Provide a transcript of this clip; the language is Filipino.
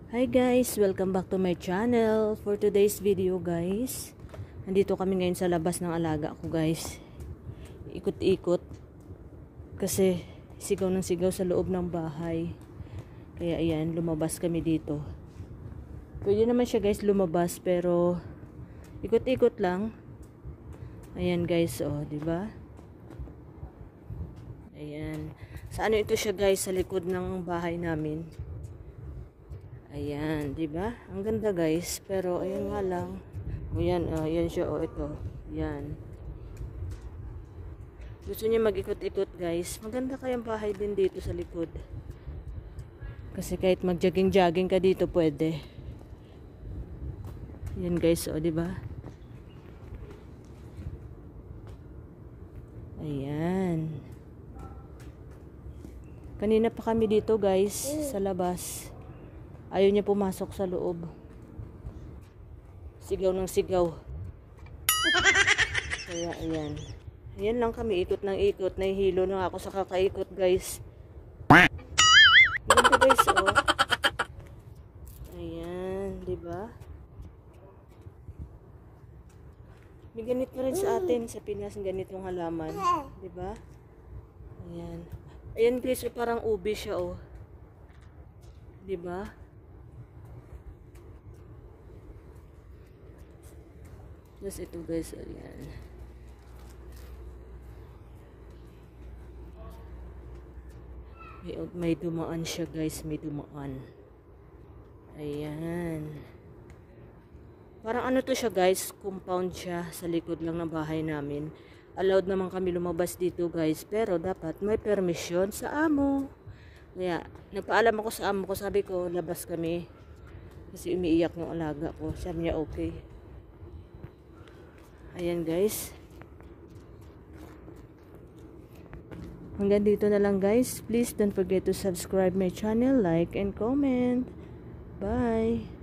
Hi guys, welcome back to my channel. For today's video guys, nandito kami ngayon sa labas ng alaga ko guys. Ikot-ikot kasi sigaw ng sigaw sa loob ng bahay. Kaya ayan, lumabas kami dito. Pwede naman siya guys lumabas pero ikot-ikot lang. Ayan guys, oh, 'di ba? Ayan. Sa ano ito siya guys, sa likod ng bahay namin. Ayan, 'di ba? Ang ganda guys, pero ayan nga lang. Ayan, ayan siya ito. Ayan. Gusto niya mag-ikot-ikot guys. Maganda kayang bahay din dito sa likod. Kasi kahit mag-jogging-jogging ka dito pwede. Ayan guys, 'di ba? Ayan. Kanina pa kami dito guys, sa labas. Ayaw niya pumasok sa loob. Sigaw ng sigaw. Kaya ayan. Ayan lang kami, ikot ng ikot. Nahihilo na ako sa kakaikot guys. Ganda guys, oh. Ayan, diba? May ganito rin sa atin, sa Pinas, ganitong halaman. Diba? Ayan. Ayan guys, parang ubi siya, oh. Diba? Just ito guys, ayan. May dumaan siya guys, may dumaan. Ayan. Parang ano to siya guys, compound siya sa likod lang ng bahay namin. Allowed naman kami lumabas dito guys, pero dapat may permission sa amo. Kaya, nagpaalam ako sa amo ko, sabi ko, labas kami. Kasi umiiyak ng alaga ko. Sabi niya, okay. Ayan guys. Hanggang dito na lang guys. Please don't forget to subscribe my channel, like, and comment. Bye!